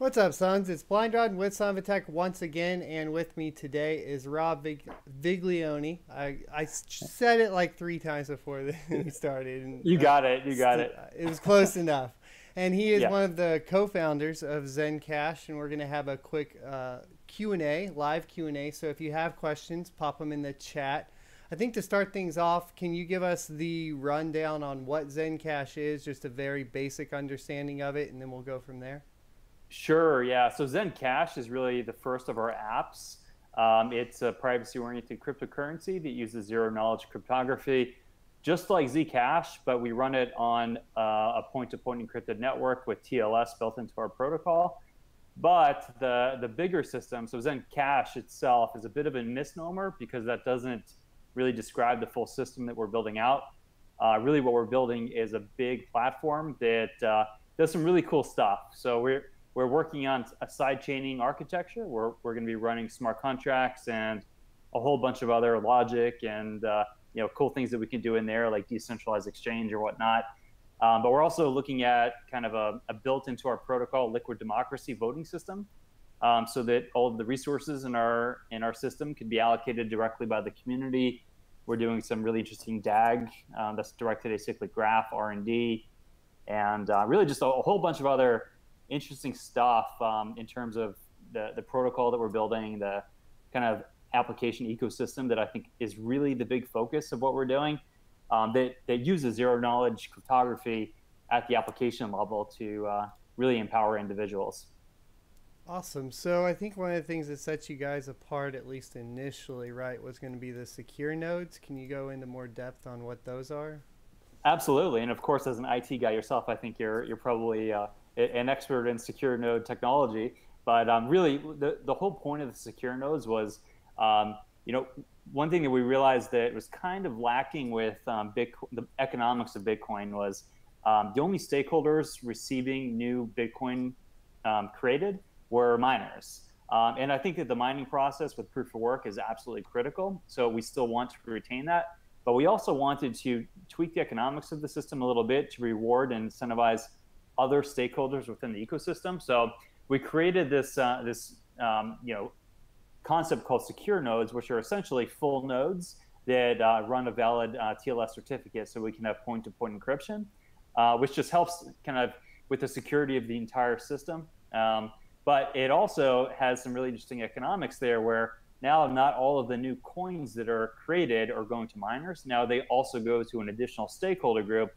What's up, sons? It's Blind Rod with Son of a Tech once again, and with me today is Rob Viglione. I said it like 3 times before we started, and You got it. You got it. it was close enough. And he is Yeah. one of the co-founders of Zen Cash, and we're going to have a quick Q&A, live Q&A. So if you have questions, pop them in the chat. I think to start things off, can you give us the rundown on what Zen Cash is, just a very basic understanding of it, and then we'll go from there? Sure. Yeah. So Zen Cash is really the first of our apps. It's a privacy-oriented cryptocurrency that uses zero-knowledge cryptography, just like Zcash, but we run it on a point-to-point encrypted network with TLS built into our protocol. But the bigger system, so Zen Cash itself, is a bit of a misnomer because that doesn't really describe the full system that we're building out. Really, what we're building is a big platform that does some really cool stuff. So we're working on a side chaining architecture. We're going to be running smart contracts and a whole bunch of other logic and cool things that we can do in there, like decentralized exchange or whatnot. But we're also looking at kind of a built into our protocol liquid democracy voting system, so that all of the resources in our system can be allocated directly by the community. We're doing some really interesting DAG that's directed acyclic graph R&D, and really just a whole bunch of other interesting stuff in terms of the protocol that we're building, the kind of application ecosystem that I think is really the big focus of what we're doing, that uses zero-knowledge cryptography at the application level to really empower individuals. Awesome. So I think one of the things that sets you guys apart, at least initially, right, was going to be the secure nodes. Can you go into more depth on what those are? Absolutely, and of course, as an IT guy yourself, I think you're probably an expert in secure node technology. But really, the whole point of the secure nodes was, one thing that we realized that was kind of lacking with the economics of Bitcoin was the only stakeholders receiving new Bitcoin created were miners. And I think that the mining process with proof of work is absolutely critical. So we still want to retain that. But we also wanted to tweak the economics of the system a little bit to reward and incentivize other stakeholders within the ecosystem. So we created this concept called secure nodes, which are essentially full nodes that run a valid TLS certificate, so we can have point-to-point encryption, which just helps kind of with the security of the entire system. But it also has some really interesting economics there, where now not all of the new coins that are created are going to miners. Now they also go to an additional stakeholder group.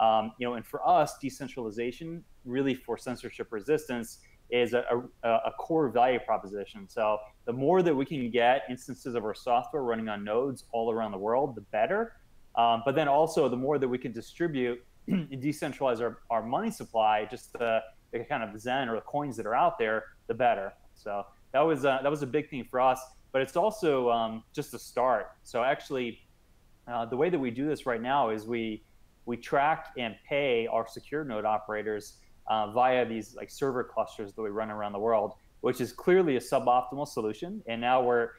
And for us, decentralization, really for censorship resistance, is a core value proposition. So the more that we can get instances of our software running on nodes all around the world, the better. But then also the more that we can distribute and decentralize our money supply, just the kind of Zen or the coins that are out there, the better. So that was a big thing for us. But it's also just a start. So actually, the way that we do this right now is we track and pay our secure node operators via these like server clusters that we run around the world, which is clearly a suboptimal solution. And now we're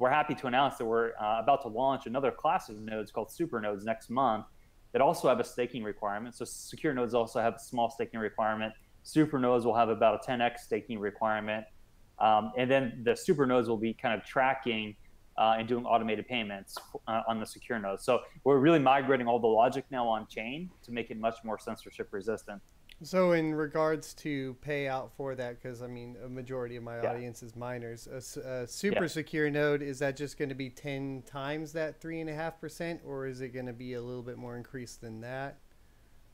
happy to announce that we're about to launch another class of nodes called supernodes next month that also have a staking requirement. So secure nodes also have a small staking requirement. Supernodes will have about a 10x staking requirement. And then the supernodes will be kind of tracking and doing automated payments on the secure nodes. So we're really migrating all the logic now on chain to make it much more censorship resistant. So in regards to payout for that, because I mean, a majority of my audience is miners, a super secure node, is that just going to be 10 times that 3.5%, or is it going to be a little bit more increased than that?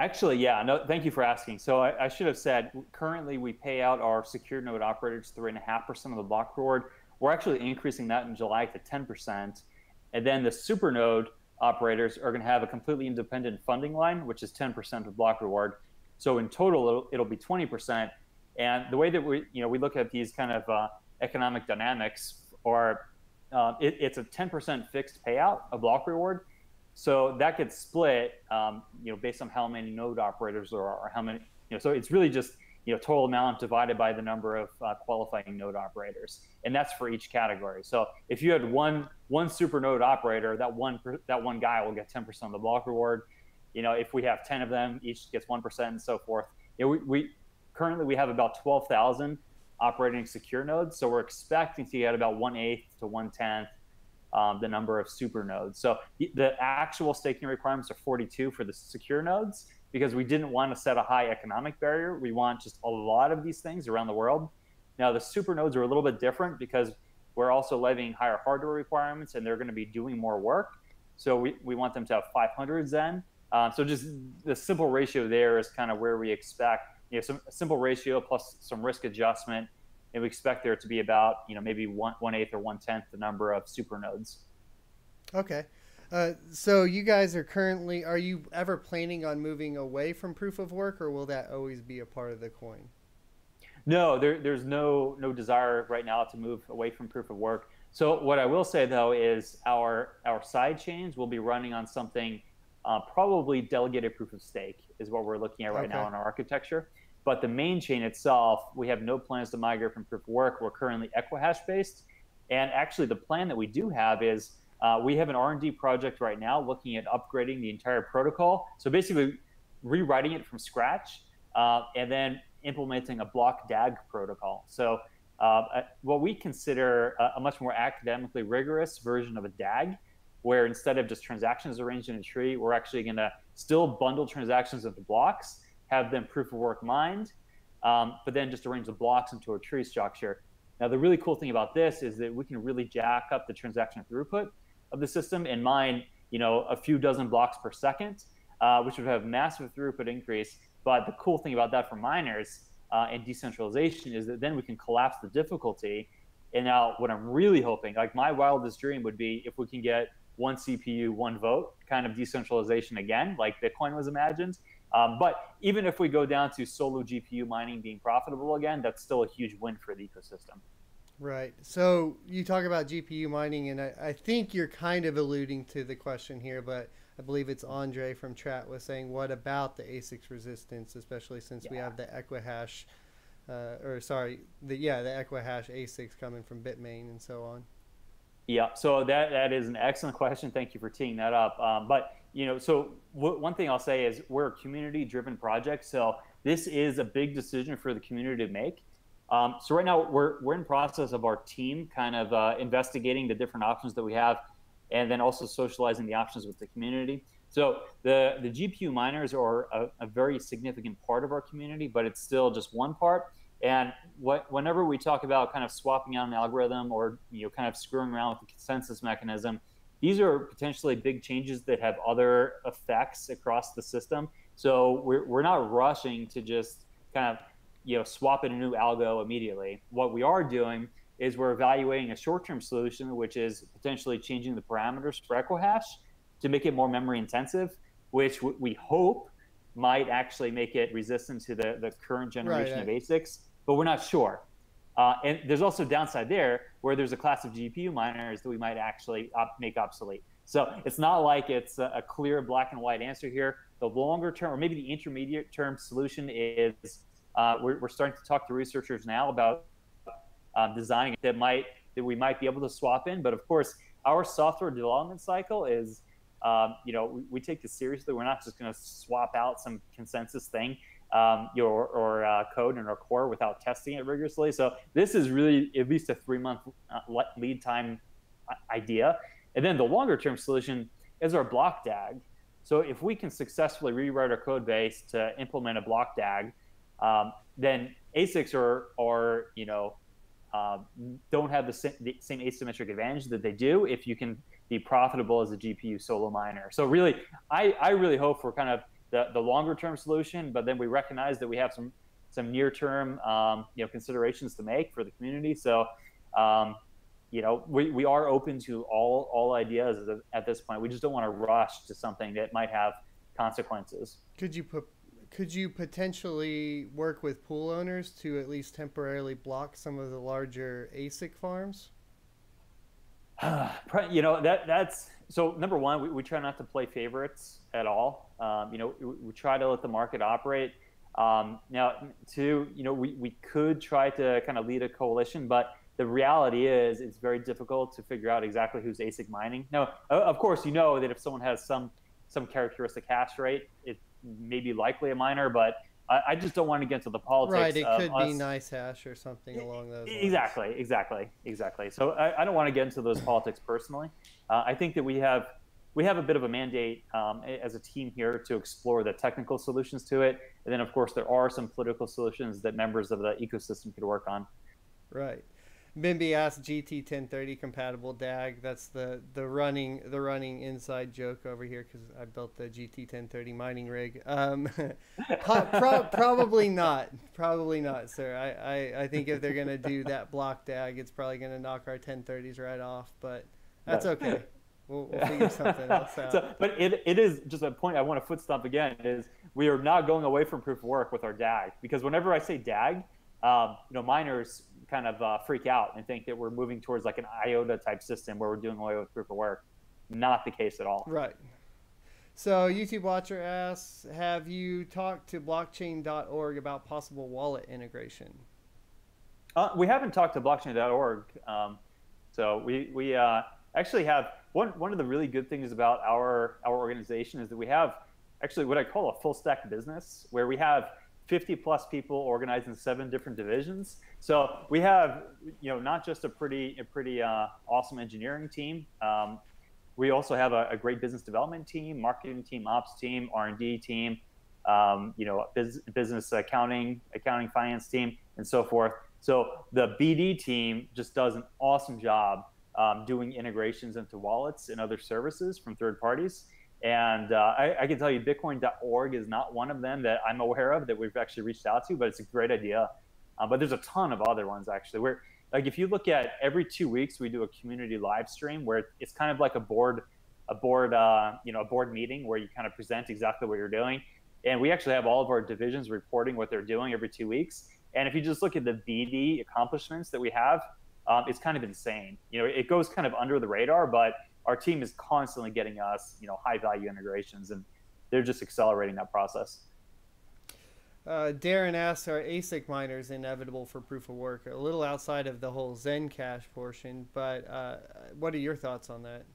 Actually, yeah, no, thank you for asking. So I should have said, currently we pay out our secure node operators 3.5% of the block reward. We're actually increasing that in July to 10%. And then the super node operators are going to have a completely independent funding line, which is 10% of block reward. So in total, it'll be 20%. And the way that we look at these kind of economic dynamics, or it's a 10% fixed payout of block reward. So that gets split, based on how many node operators there are, or how many. So it's really just total amount divided by the number of qualifying node operators, and that's for each category. So if you had one super node operator, that one guy will get 10% of the block reward. If we have 10 of them, each gets 1% and so forth. We currently have about 12,000 operating secure nodes. So we're expecting to get about 1/8 to 1/10 the number of super nodes. So the actual staking requirements are 42 for the secure nodes because we didn't want to set a high economic barrier. We want just a lot of these things around the world. Now the super nodes are a little bit different because we're also levying higher hardware requirements and they're going to be doing more work. So we want them to have 500 Zen. So just the simple ratio there is kind of where we expect, some simple ratio plus some risk adjustment. And we expect there to be about, maybe 1/8 or 1/10 the number of super nodes. Okay. So you guys are you ever planning on moving away from proof of work, or will that always be a part of the coin? No, there's no desire right now to move away from proof of work. So what I will say though is our side chains will be running on something probably delegated proof of stake is what we're looking at right now in our architecture. But the main chain itself, we have no plans to migrate from proof of work. We're currently Equihash based. And actually the plan that we do have is we have an R&D project right now looking at upgrading the entire protocol. So basically rewriting it from scratch and then implementing a block DAG protocol. So what we consider a much more academically rigorous version of a DAG, where instead of just transactions arranged in a tree, we're actually going to still bundle transactions into blocks, have them proof of work mined, but then just arrange the blocks into a tree structure. Now, the really cool thing about this is that we can really jack up the transaction throughput of the system and mine, a few dozen blocks per second, which would have massive throughput increase. But the cool thing about that for miners and decentralization is that then we can collapse the difficulty. And now what I'm really hoping, like my wildest dream would be if we can get one CPU, one vote kind of decentralization again, like Bitcoin was imagined. But even if we go down to solo GPU mining being profitable again, that's still a huge win for the ecosystem. Right. So you talk about GPU mining, and I think you're kind of alluding to the question here, but I believe it's Andre from chat was saying, what about the ASICs resistance, especially since we have the Equihash, the Equihash ASICs coming from Bitmain and so on? Yeah, so that is an excellent question. Thank you for teeing that up. But one thing I'll say is we're a community-driven project, so this is a big decision for the community to make. So right now we're in process of our team kind of investigating the different options that we have, and then also socializing the options with the community. So the GPU miners are a very significant part of our community, but it's still just one part. And whenever we talk about kind of swapping out an algorithm or kind of screwing around with the consensus mechanism, these are potentially big changes that have other effects across the system. So we're not rushing to just kind of swap in a new algo immediately. What we are doing is we're evaluating a short-term solution, which is potentially changing the parameters for Equihash to make it more memory intensive, which we hope might actually make it resistant to the current generation of ASICs, but we're not sure. And there's also downside there where there's a class of GPU miners that we might actually make obsolete. So it's not like it's a clear black and white answer here. The longer term, or maybe the intermediate term solution is we're starting to talk to researchers now about designing that we might be able to swap in. But of course, our software development cycle is, we take this seriously. We're not just going to swap out some consensus thing or code in our core without testing it rigorously. So this is really at least a 3-month lead time idea. And then the longer term solution is our block DAG. So if we can successfully rewrite our code base to implement a block DAG, then ASICs don't have the same asymmetric advantage that they do if you can be profitable as a GPU solo miner. So really, I really hope for kind of the longer term solution, but then we recognize that we have some near term considerations to make for the community. So we are open to all ideas at this point. We just don't want to rush to something that might have consequences. Could you potentially work with pool owners to at least temporarily block some of the larger ASIC farms? That's so number one, we try not to play favorites at all. We try to let the market operate. Now, two, we could try to kind of lead a coalition, but the reality is it's very difficult to figure out exactly who's ASIC mining. Now, of course, that if someone has some characteristic hash rate, it may be likely a miner, but I just don't want to get into the politics. Right, it could be us. nice hash or something along those lines. Exactly. So I don't want to get into those politics personally. I think that we have a bit of a mandate as a team here to explore the technical solutions to it, and then of course there are some political solutions that members of the ecosystem could work on. Right. Bimby asked GT 1030 compatible DAG. That's the running inside joke over here because I built the GT 1030 mining rig. Probably not, sir. I think if they're gonna do that block DAG, it's probably gonna knock our 1030s right off. But that's okay. We'll figure something else out. So, but it is just a point I want to foot stomp again is we are not going away from proof of work with our DAG, because whenever I say DAG, miners kind of freak out and think that we're moving towards like an IOTA type system where we're doing away with proof of work. Not the case at all. Right. So YouTube watcher asks, have you talked to blockchain.org about possible wallet integration? We haven't talked to blockchain.org. So we actually have one of the really good things about our organization is that we have actually what I call a full stack business, where we have 50 plus people organized in 7 different divisions. So we have, not just a pretty awesome engineering team. We also have a great business development team, marketing team, ops team, R&D team, business accounting, finance team, and so forth. So the BD team just does an awesome job doing integrations into wallets and other services from third parties. And I can tell you Bitcoin.org is not one of them that I'm aware of that we've actually reached out to, but it's a great idea. But there's a ton of other ones actually. Where, like, if you look at every 2 weeks, we do a community live stream where it's kind of like a board meeting where you kind of present exactly what you're doing. And we actually have all of our divisions reporting what they're doing every 2 weeks. And if you just look at the BD accomplishments that we have, it's kind of insane. It goes kind of under the radar, but our team is constantly getting us, high value integrations, and they're just accelerating that process. Darren asks, are ASIC miners inevitable for proof of work? A little outside of the whole Zen Cash portion, but what are your thoughts on that?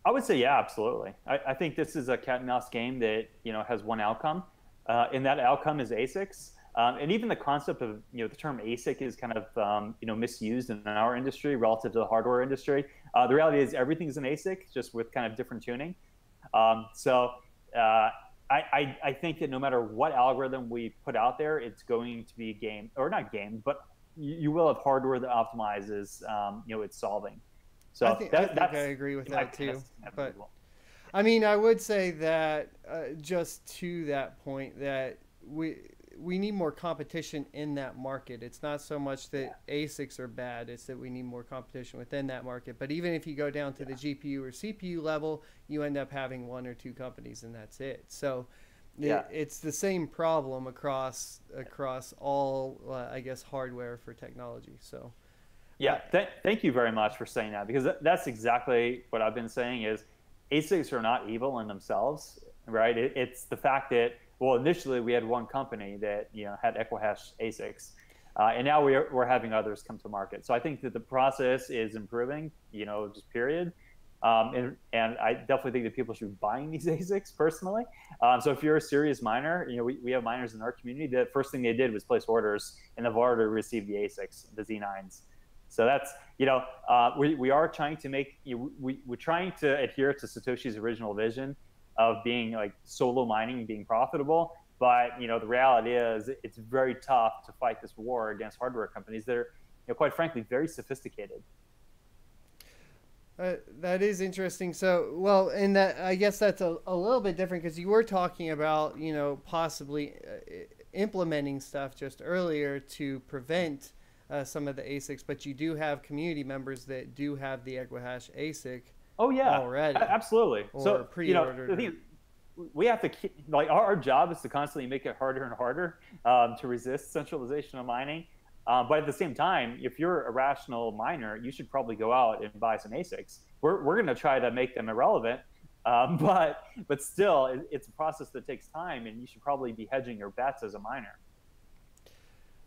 I would say, yeah, absolutely. I think this is a cat and mouse game that, has one outcome, and that outcome is ASICs. And even the concept of, the term ASIC is kind of, misused in our industry relative to the hardware industry. The reality is everything is an ASIC, just with kind of different tuning. I think that no matter what algorithm we put out there, it's going to be game, or not game, but you will have hardware that optimizes, it's solving. So I think I agree with that too. But I mean, I would say that just to that point that we need more competition in that market. It's not so much that ASICs are bad, it's that we need more competition within that market. But even if you go down to the GPU or CPU level, you end up having 1 or 2 companies and that's it. So it's the same problem across all, I guess, hardware for technology. So thank you very much for saying that, because that's exactly what I've been saying is ASICs are not evil in themselves, right? It's the fact that, well, initially we had one company that had Equihash ASICs, and now we're having others come to market. So I think that the process is improving, just period. And I definitely think that people should be buying these ASICs personally. So if you're a serious miner, we have miners in our community. The first thing they did was place orders, and they've already received the ASICs, the Z9s. So that's, we are trying to make, we're trying to adhere to Satoshi's original vision of being like solo mining, being profitable. But, the reality is it's very tough to fight this war against hardware companies that are, quite frankly, very sophisticated. That is interesting. So, well, and that, I guess that's a little bit different because you were talking about, possibly implementing stuff just earlier to prevent some of the ASICs, but you do have community members that do have the Equihash ASIC. Oh yeah, already, absolutely. So pre-ordered. The thing, we have to keep, like, our job is to constantly make it harder and harder to resist centralization of mining. But at the same time, if you're a rational miner, you should probably go out and buy some ASICs. We're going to try to make them irrelevant, but still, it's a process that takes time, and you should probably be hedging your bets as a miner.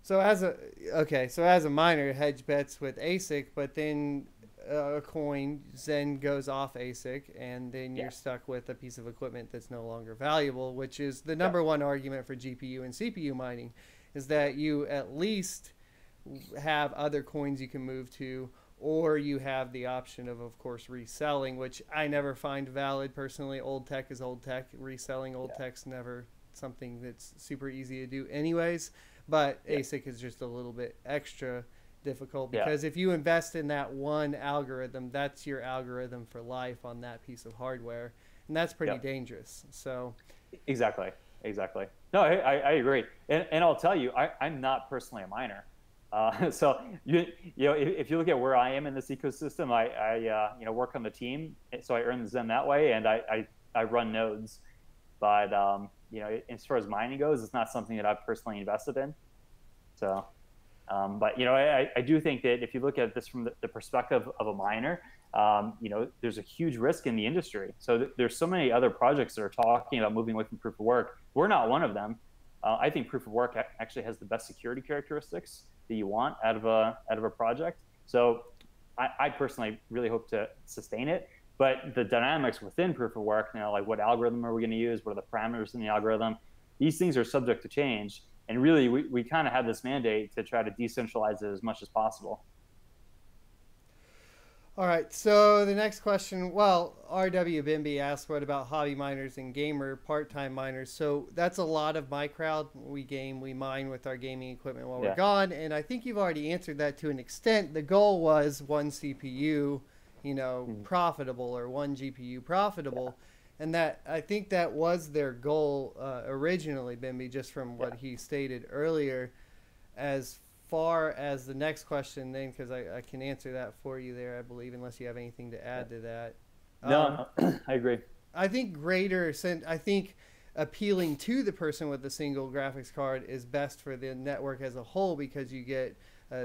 So as a miner, hedge bets with ASIC, but then a coin, Zen goes off ASIC, and then you're Yeah. stuck with a piece of equipment that's no longer valuable, which is the number one argument for GPU and CPU mining, is that you at least have other coins you can move to, or you have the option of course, reselling, which I never find valid personally. Old tech is old tech. Reselling old tech's never something that's super easy to do anyways, but ASIC is just a little bit extra difficult because if you invest in that one algorithm, that's your algorithm for life on that piece of hardware, and that's pretty dangerous. So exactly. No, I agree, and I'll tell you, I'm not personally a miner. So you know, if you look at where I am in this ecosystem, I you know, work on the team, so I earn the Zen that way, and I run nodes. But you know, as far as mining goes, it's not something that I've personally invested in. So, but you know, I do think that if you look at this from the perspective of a miner, you know, there's a huge risk in the industry. So there's so many other projects that are talking about moving away from proof of work. We're not one of them. I think proof of work actually has the best security characteristics that you want out of a project. So I personally really hope to sustain it. But the dynamics within proof of work, you know, like what algorithm are we going to use? What are the parameters in the algorithm? These things are subject to change. And really, we kind of have this mandate to try to decentralize it as much as possible. all right, so the next question, well, RW Bimby asked, what about hobby miners and gamer part-time miners? So that's a lot of my crowd. We mine with our gaming equipment while we're gone, and I think you've already answered that to an extent. The goal was one CPU, you know, profitable, or one GPU profitable, and that, I think that was their goal originally, Bimby, just from what he stated earlier. As far as the next question then, because I can answer that for you there, I believe, unless you have anything to add to that. No, I agree. I think I think appealing to the person with a single graphics card is best for the network as a whole, because you get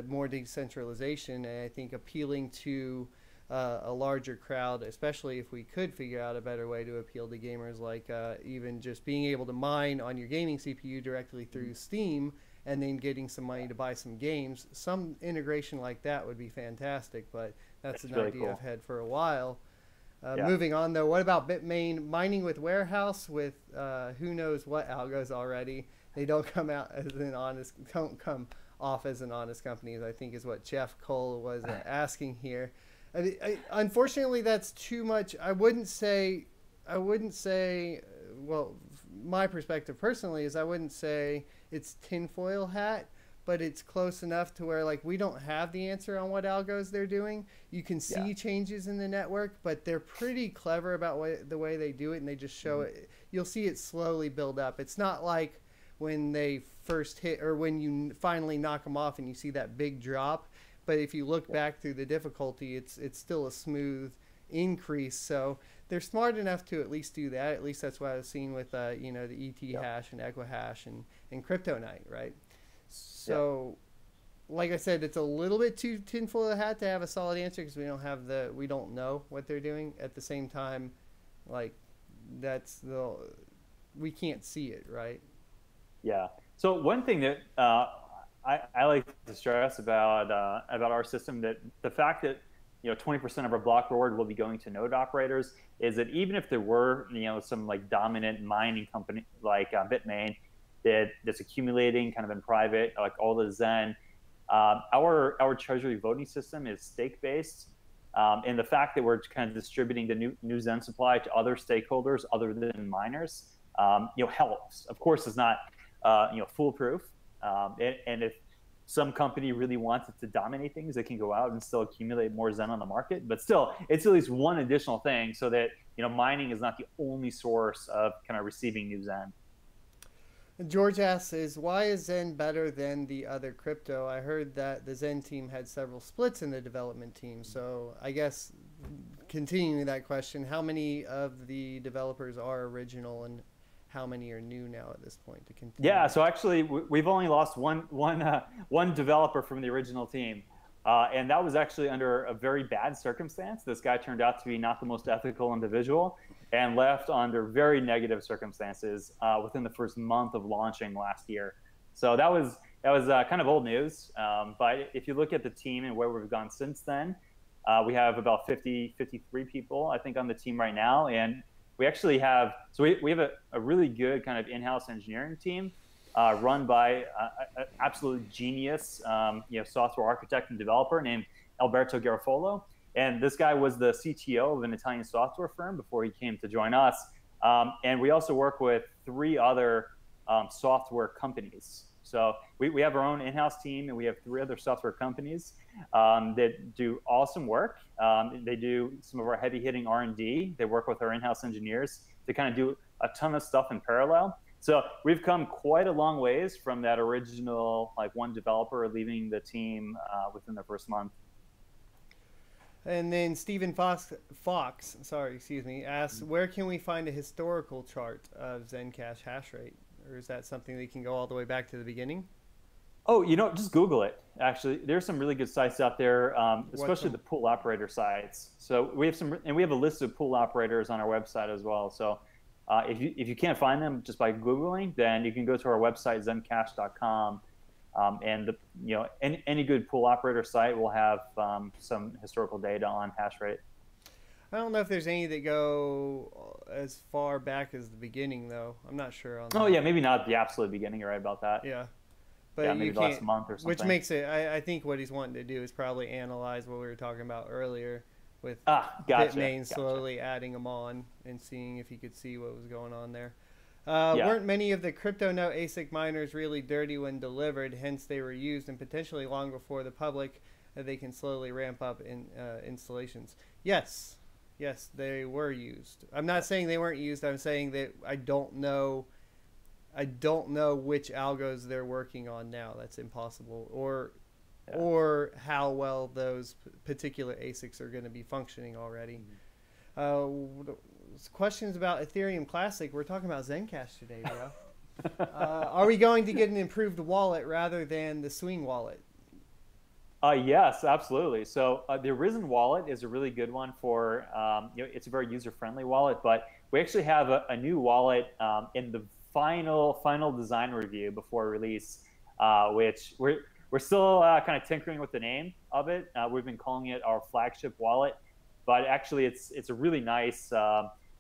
more decentralization, and I think appealing to a larger crowd, especially if we could figure out a better way to appeal to gamers, like even just being able to mine on your gaming CPU directly through Steam, and then getting some money to buy some games. Some integration like that would be fantastic, but that's an really idea cool. I've had for a while. Moving on, though, what about Bitmain mining with Warehouse with who knows what algos already? They don't come off as an honest company, I think is what Jeff Cole was asking here. Unfortunately, that's too much. I wouldn't say, well, my perspective personally is I wouldn't say it's tinfoil hat, but it's close enough to where, like, we don't have the answer on what algos they're doing. You can see changes in the network, but they're pretty clever about the way they do it, and they just show it. You'll see it slowly build up. It's not like when they first hit, or when you finally knock them off and you see that big drop. But if you look back through the difficulty, it's still a smooth increase. So they're smart enough to at least do that. At least that's what I was seeing with you know, the ET hash and Equihash and Cryptonite, right? So like I said, it's a little bit too tinfoil hat to have a solid answer, because we don't know what they're doing. At the same time, like, we can't see it, right? Yeah. So one thing that I like to stress about our system, that the fact that, you know, 20% of our block reward will be going to node operators, is that even if there were, you know, some like dominant mining company like Bitmain that's accumulating kind of in private, like all the Zen, our treasury voting system is stake based, and the fact that we're kind of distributing the new Zen supply to other stakeholders other than miners, you know, helps. Of course, it's not you know, foolproof, and if some company really wants it to dominate things, they can go out and still accumulate more Zen on the market. But still, it's at least one additional thing, so that, you know, mining is not the only source of kind of receiving new Zen. George asks, why is Zen better than the other crypto? I heard that the Zen team had several splits in the development team. So I guess, continuing that question, how many of the developers are original, and how many are new now at this point to continue? Yeah, so actually we've only lost one developer from the original team, and that was actually under a very bad circumstance. This guy turned out to be not the most ethical individual, and left under very negative circumstances within the first month of launching last year. So that was kind of old news. But if you look at the team and where we've gone since then, We have about 53 people, I think, on the team right now. And we actually have, so we have a really good kind of in-house engineering team run by an absolute genius, software architect and developer named Alberto Garofolo. And this guy was the CTO of an Italian software firm before he came to join us. And we also work with 3 other software companies. So we have our own in-house team, and we have 3 other software companies that do awesome work. They do some of our heavy-hitting R&D. They work with our in-house engineers to kind of do a ton of stuff in parallel. So we've come quite a long ways from that original, like, one developer leaving the team within the first month. And then Stephen Fox, asks, where can we find a historical chart of Zencash hash rate? Or is that something that can go all the way back to the beginning? Oh, just Google it. Actually, there's some really good sites out there, especially the pool operator sites. So we have we have a list of pool operators on our website as well. So if you can't find them just by Googling, then you can go to our website, zencash.com. And any good pool operator site will have some historical data on hash rate. I don't know if there's any that go as far back as the beginning, though. I'm not sure on that. Oh, yeah, maybe not the absolute beginning. You're right about that. Yeah. But yeah, maybe the last month or something. Which makes it, I think what he's wanting to do is probably analyze what we were talking about earlier with Bitmain slowly adding them on and seeing if he could see what was going on there. Weren't many of the crypto note ASIC miners really dirty when delivered, hence they were used, and potentially long before the public they can slowly ramp up in installations? Yes, they were used. I'm not saying they weren't used. I'm saying that I don't know which algos they're working on now. That's impossible. Or how well those particular ASICs are going to be functioning already. Questions about Ethereum Classic. We're talking about Zencash today, bro. Are we going to get an improved wallet rather than the Swing wallet? Yes, absolutely. So the Arisen wallet is a really good one for, it's a very user-friendly wallet, but we actually have a new wallet in the final design review before release, which we're still kind of tinkering with the name of it. We've been calling it our flagship wallet, but actually it's a really nice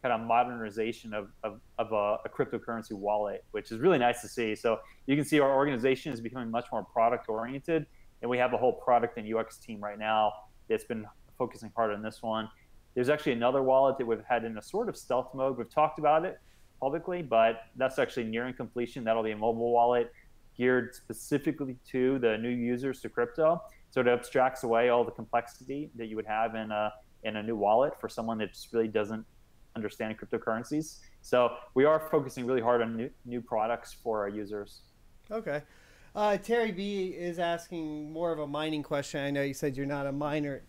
kind of modernization of a cryptocurrency wallet, which is really nice to see. So you can see our organization is becoming much more product-oriented, and we have a whole product and UX team right now that's been focusing hard on this one. There's actually another wallet that we've had in a sort of stealth mode. We've talked about it publicly, but that's actually nearing completion. That'll be a mobile wallet geared specifically to the new users to crypto. So it abstracts away all the complexity that you would have in a new wallet for someone that just really doesn't understand cryptocurrencies. So we are focusing really hard on new products for our users. Okay. Terry B is asking more of a mining question. I know you said you're not a miner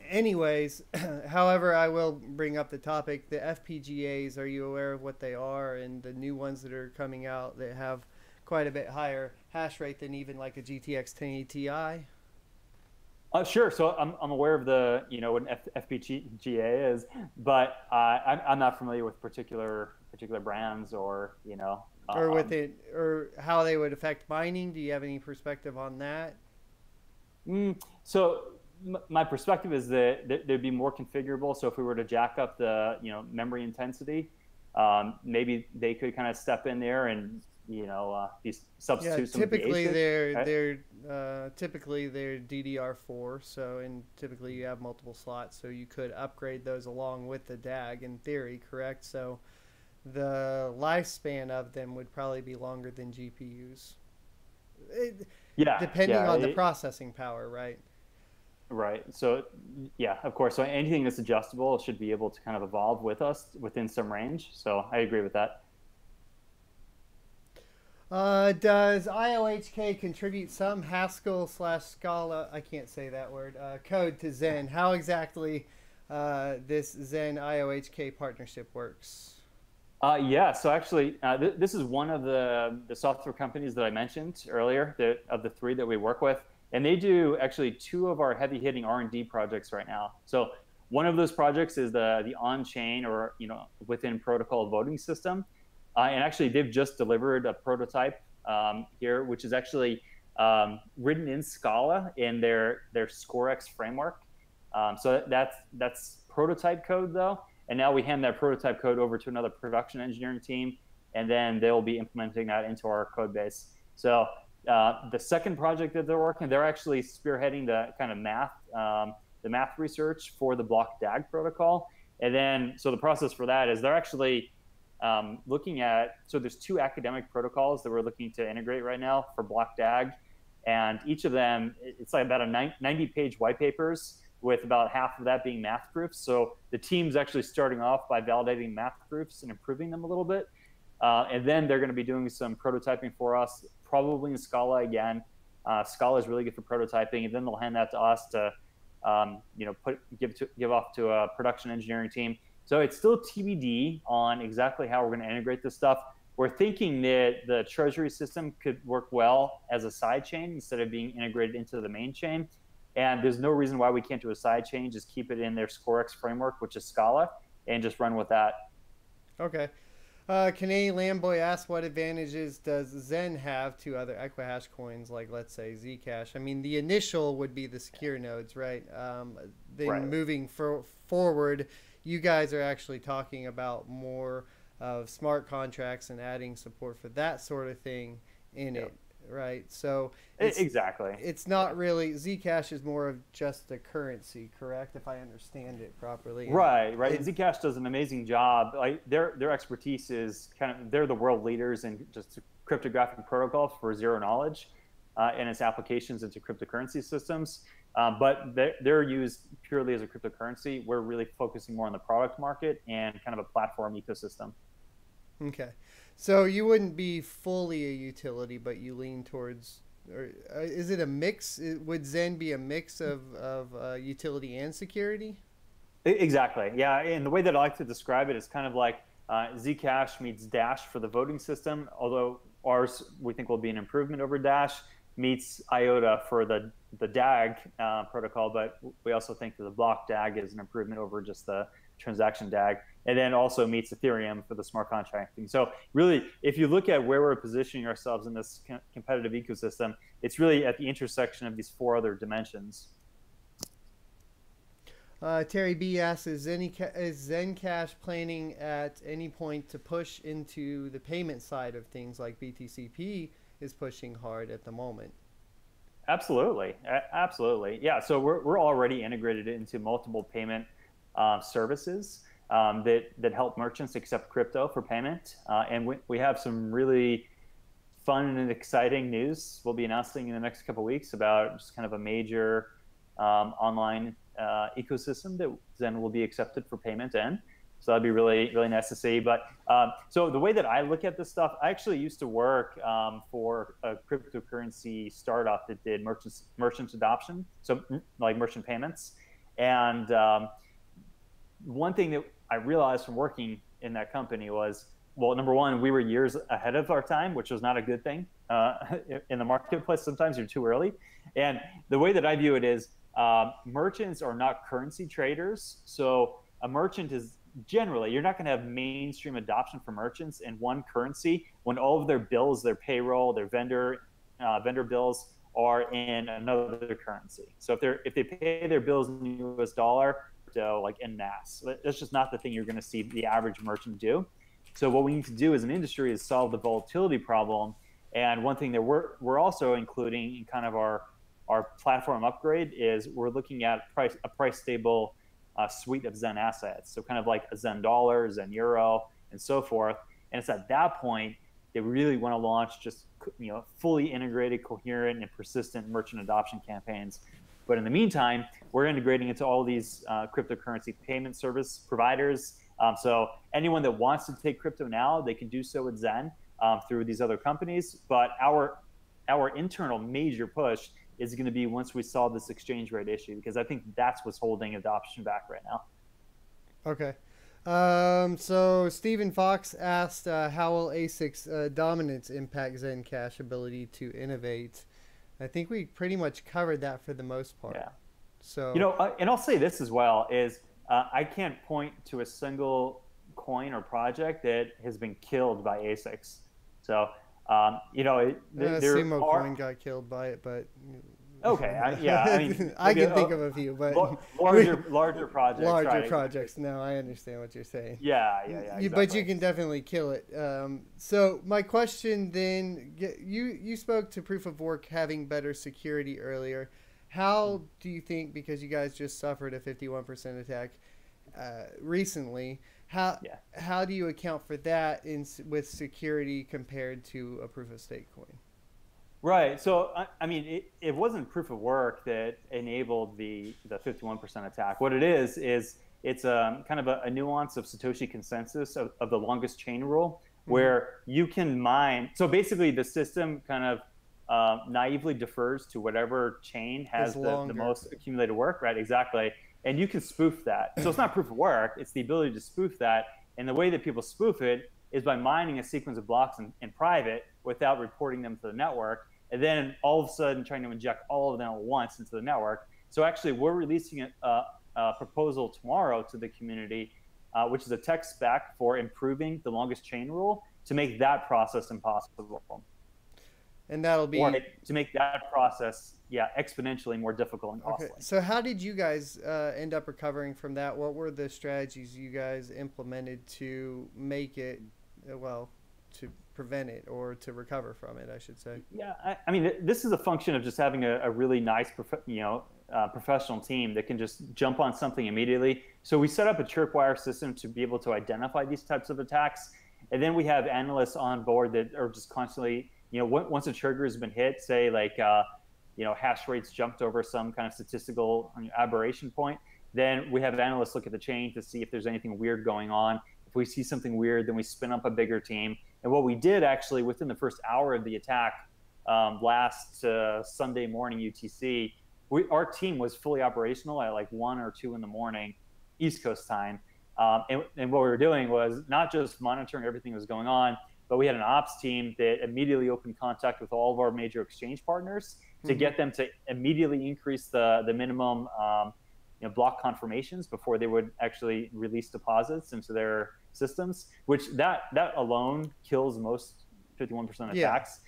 anyways. However, I will bring up the topic. The FPGAs, are you aware of what they are, and the new ones that are coming out that have quite a bit higher hash rate than even like a GTX 1080 Ti? Sure. So I'm aware of what an FPGA is, but I'm not familiar with particular brands or or with it, or how they would affect mining. Do you have any perspective on that? So my perspective is that they'd be more configurable. So if we were to jack up the memory intensity, maybe they could kind of step in there and substitute some of the ASIC, typically they're DDR4, and typically you have multiple slots, so you could upgrade those along with the DAG in theory, correct? So the lifespan of them would probably be longer than GPUs. Depending on the processing power, right? Right. So yeah, of course. So anything that's adjustable should be able to kind of evolve with us within some range. So I agree with that. Does IOHK contribute some Haskell/Scala, I can't say that word, code to Zen? How exactly this Zen IOHK partnership works? Yeah, so actually, this is one of the software companies that I mentioned earlier, of the 3 that we work with, and they do actually 2 of our heavy-hitting R&D projects right now. So one of those projects is the on-chain or within protocol voting system. And actually, they've just delivered a prototype here, which is actually written in Scala in their ScoreX framework. So that's prototype code though, and now we hand that prototype code over to another production engineering team, and then they'll be implementing that into our code base. So the second project that they're working, they're actually spearheading the kind of math research for the block DAG protocol. And then, so the process for that is they're actually looking at, so there's 2 academic protocols that we're looking to integrate right now for block DAG. And each of them, it's like about a 90-page white papers with about half of that being math proofs. So the team's actually starting off by validating math proofs and improving them a little bit. And then they're going to be doing some prototyping for us, probably in Scala again. Scala is really good for prototyping, and then they'll hand that to us to, give off to a production engineering team. So it's still TBD on exactly how we're going to integrate this stuff. We're thinking that the treasury system could work well as a side chain instead of being integrated into the main chain. And there's no reason why we can't do a side chain. Just keep it in their ScoreX framework, which is Scala, and just run with that. Okay. Canadian Lamboy asks, what advantages does Zen have to other Equihash coins, like, let's say, Zcash? I mean, the initial would be the secure nodes, right? Then right. Moving forward, you guys are actually talking about more of smart contracts and adding support for that sort of thing in it, right? So exactly, it's not really, Zcash is more of just a currency, correct? If I understand it properly. Right. Zcash does an amazing job. Like their expertise is they're the world leaders in just cryptographic protocols for zero knowledge and its applications into cryptocurrency systems. But they're used purely as a cryptocurrency. We're really focusing more on the product market and kind of a platform ecosystem. Okay. So you wouldn't be fully a utility, but you lean towards, or is it a mix? Would Zen be a mix of utility and security? Exactly. Yeah. And the way that I like to describe it is kind of like Zcash meets Dash for the voting system, although ours we think will be an improvement over Dash, meets IOTA for the DAG protocol, but we also think that the block DAG is an improvement over just the transaction DAG, and then also meets Ethereum for the smart contracting. So really, if you look at where we're positioning ourselves in this competitive ecosystem, it's really at the intersection of these 4 other dimensions. Terry B asks, is Zencash planning at any point to push into the payment side of things, like BTCP is pushing hard at the moment? Absolutely. Yeah. So we're already integrated into multiple payment services that help merchants accept crypto for payment. And we have some really fun and exciting news we'll be announcing in the next couple of weeks about just kind of a major online ecosystem that Zen will be accepted for payment in. So that'd be really, really nice to see. But so the way that I look at this stuff, I actually used to work for a cryptocurrency startup that did merchant adoption, so like merchant payments. And one thing that I realized from working in that company was, well, number one, we were years ahead of our time, which was not a good thing in the marketplace. Sometimes you're too early. And the way that I view it is merchants are not currency traders. So a merchant is generally, you're not going to have mainstream adoption for merchants in one currency when all of their bills, their payroll, their vendor bills are in another currency. So if they pay their bills in US dollar, so like en masse, that's just not the thing you're going to see the average merchant do. So what we need to do as an industry is solve the volatility problem. And one thing that we're also including in kind of our platform upgrade is we're looking at a price stable suite of Zen assets. So kind of like a Zen dollar, Zen euro, and so forth. And it's at that point they really want to launch just fully integrated, coherent, and persistent merchant adoption campaigns. But in the meantime, we're integrating into all these cryptocurrency payment service providers. So anyone that wants to take crypto now, they can do so with Zen through these other companies. But our internal major push is going to be once we solve this exchange rate issue, because I think that's what's holding adoption back right now. Okay. So Stephen Fox asked, how will ASIC's dominance impact Zencash ability to innovate? I think we pretty much covered that for the most part. Yeah. So and I'll say this as well is I can't point to a single coin or project that has been killed by ASICs. So Sumo coin got killed by it, but Okay, yeah, I mean, I can think of a few, but larger projects. Larger right? projects. No, I understand what you're saying. Yeah, But exactly. you can definitely kill it. So my question then, you spoke to proof of work having better security earlier. How do you think, because you guys just suffered a 51% attack recently, how do you account for that with security compared to a proof of stake coin? Right. So, I mean, it wasn't proof of work that enabled the 51% attack. What it is it's kind of a nuance of Satoshi consensus of the longest chain rule, where you can mine. So basically, the system kind of naively defers to whatever chain has the most accumulated work, right? Exactly. And you can spoof that. So it's not proof of work. It's the ability to spoof that. And the way that people spoof it is by mining a sequence of blocks in private without reporting them to the network, and then all of a sudden trying to inject all of them at once into the network. So actually, we're releasing a proposal tomorrow to the community, which is a tech spec for improving the longest chain rule to make that process impossible. And that'll be... Or to make that process, exponentially more difficult and costly. Okay. So how did you guys end up recovering from that? What were the strategies you guys implemented to make it, to prevent it or to recover from it, I should say? Yeah, I mean, this is a function of just having a really nice, professional team that can just jump on something immediately. So we set up a tripwire system to be able to identify these types of attacks. And then we have analysts on board that are just constantly, once a trigger has been hit, say like, hash rates jumped over some kind of statistical aberration point, then we have analysts look at the chain to see if there's anything weird going on. If we see something weird, then we spin up a bigger team. And what we did actually within the first hour of the attack last Sunday morning UTC, our team was fully operational at like 1 or 2 in the morning, East Coast time. And what we were doing was not just monitoring everything that was going on, but we had an ops team that immediately opened contact with all of our major exchange partners to get them to immediately increase the minimum block confirmations before they would actually release deposits into their systems, which that alone kills most 51% attacks.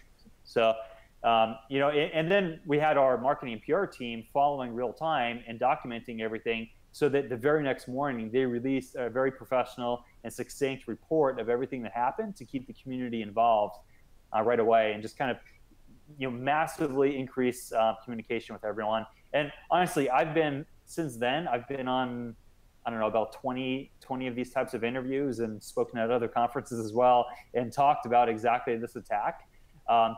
So, and then we had our marketing and PR team following real time and documenting everything so that the very next morning they released a very professional and succinct report of everything that happened to keep the community involved right away and just kind of massively increase communication with everyone. And honestly, since then I've been on, I don't know, about 20 of these types of interviews and spoken at other conferences as well and talked about exactly this attack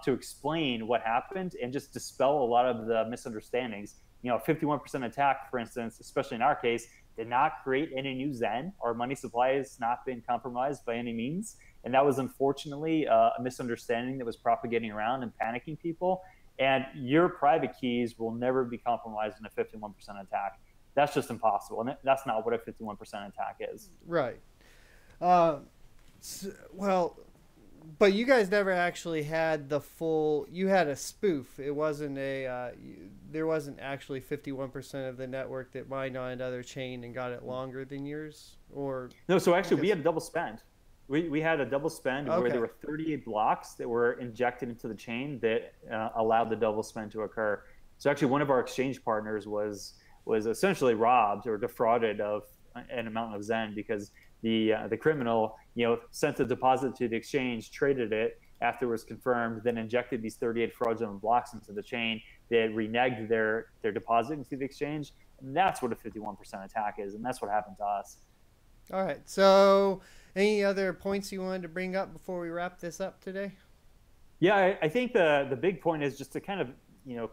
to explain what happened and just dispel a lot of the misunderstandings. 51% attack, for instance, especially in our case, did not create any new Zen. Our money supply has not been compromised by any means. And that was unfortunately a misunderstanding that was propagating around and panicking people. And your private keys will never be compromised in a 51% attack. That's just impossible. And that's not what a 51% attack is. Right. But you guys never actually had the full, you had a spoof. It wasn't there wasn't actually 51% of the network that mined on another chain and got it longer than yours? Or no, so actually we had a double spend. We had a double spend where there were 38 blocks that were injected into the chain that allowed the double spend to occur. So actually one of our exchange partners was essentially robbed or defrauded of an amount of Zen because the criminal sent a deposit to the exchange, traded it after it was confirmed, then injected these 38 fraudulent blocks into the chain that reneged their deposit into the exchange. And that's what a 51% attack is, and that's what happened to us. All right. So any other points you wanted to bring up before we wrap this up today? Yeah, I think the big point is just to kind of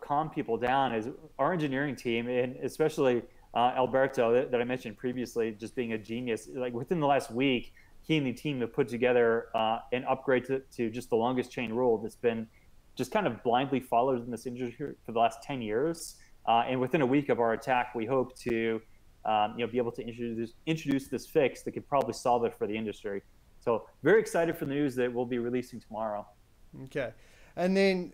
calm people down is our engineering team, and especially Alberto that I mentioned previously, just being a genius. Like within the last week, he and the team have put together an upgrade to just the longest chain rule that's been just kind of blindly followed in this industry for the last 10 years. And within a week of our attack, we hope to be able to introduce this fix that could probably solve it for the industry. So very excited for the news that we'll be releasing tomorrow. Okay. And then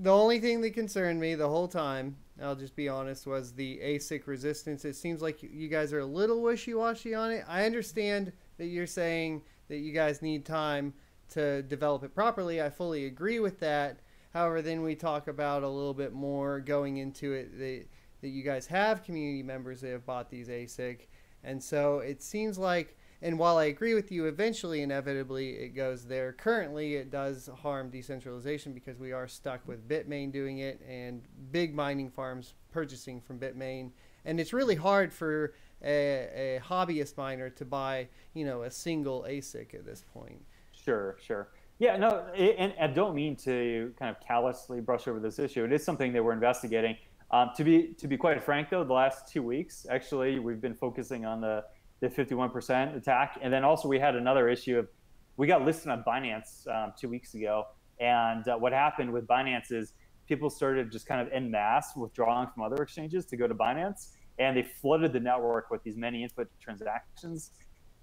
the only thing that concerned me the whole time, I'll just be honest, was the ASIC resistance. It seems like you guys are a little wishy-washy on it. I understand that you're saying that you guys need time to develop it properly. I fully agree with that. However, then we talk about a little bit more going into it that you guys have community members that have bought these ASIC. And so it seems like, and while I agree with you, eventually, inevitably, it goes there. Currently, it does harm decentralization because we are stuck with Bitmain doing it and big mining farms purchasing from Bitmain. And it's really hard for a hobbyist miner to buy, you know, a single ASIC at this point. Sure, sure. Yeah, no, and I don't mean to kind of callously brush over this issue. It is something that we're investigating. To be quite frank, though, the last 2 weeks, actually, we've been focusing on the 51% attack. And then also we had another issue of, we got listed on Binance 2 weeks ago. And what happened with Binance is people started just kind of en masse withdrawing from other exchanges to go to Binance. And they flooded the network with these many input transactions.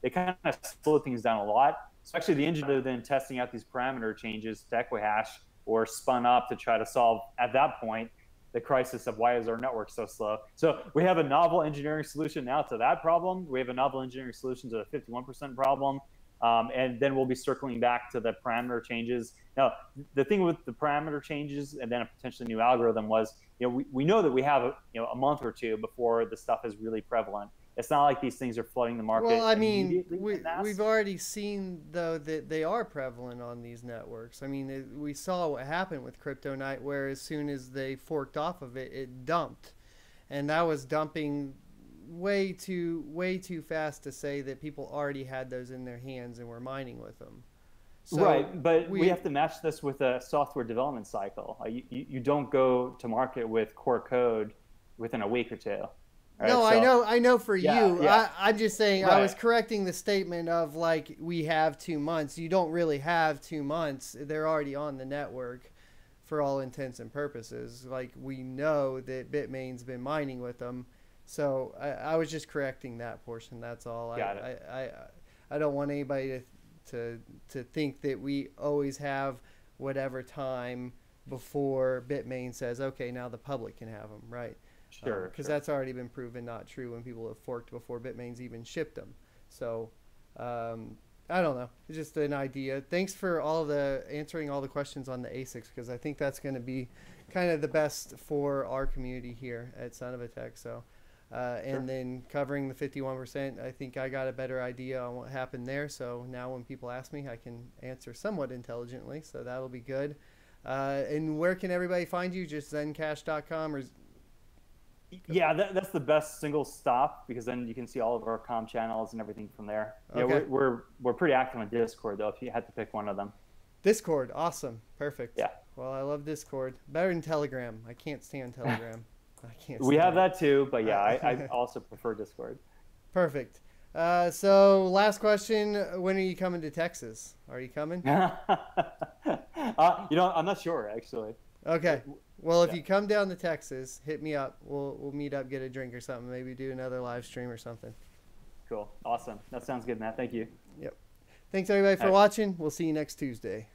They kind of slowed things down a lot. So actually the engineer then testing out these parameter changes to Equihash or spun up to try to solve, at that point, the crisis of why is our network so slow. So we have a novel engineering solution now to that problem. We have a novel engineering solution to the 51% problem. And then we'll be circling back to the parameter changes. Now, the thing with the parameter changes and then a potentially new algorithm was, you know, we know that we have a month or two before the stuff is really prevalent. It's not like these things are flooding the market. Well, I mean, we've already seen, though, that they are prevalent on these networks. I mean, we saw what happened with Crypto Night, where as soon as they forked off of it, it dumped. And that was dumping way too fast to say that people already had those in their hands and were mining with them. So right, but we have to match this with a software development cycle. You don't go to market with core code within a week or two. Right, no, so, I know for you. Yeah. I'm just saying, right. I was correcting the statement of like, we have 2 months. You don't really have 2 months. They're already on the network for all intents and purposes. Like, we know that Bitmain's been mining with them. So I was just correcting that portion. That's all. Got it. I don't want anybody to think that we always have whatever time before Bitmain says, okay, now the public can have them, right? Sure. Because that's already been proven not true when people have forked before Bitmain's even shipped them. So I don't know. It's just an idea. Thanks for answering all the questions on the ASICs, because I think that's going to be kind of the best for our community here at Son of a Tech. So. And then covering the 51%, I think I got a better idea on what happened there. So now when people ask me, I can answer somewhat intelligently. So that'll be good. And where can everybody find you? Just zencash.com or? Yeah, that's the best single stop, because then you can see all of our comm channels and everything from there. Okay. Yeah, we're pretty active on Discord, though, if you had to pick one of them. Discord, awesome. Perfect. Yeah. Well, I love Discord. Better than Telegram. I can't stand Telegram. We have that too, but yeah, I also prefer Discord. Perfect. So last question, when are you coming to Texas? Are you coming? I'm not sure, actually. Okay. Well, if you come down to Texas, hit me up. We'll meet up, get a drink or something. Maybe do another live stream or something. Cool. Awesome. That sounds good, Matt. Thank you. Yep. Thanks, everybody, for watching. We'll see you next Tuesday.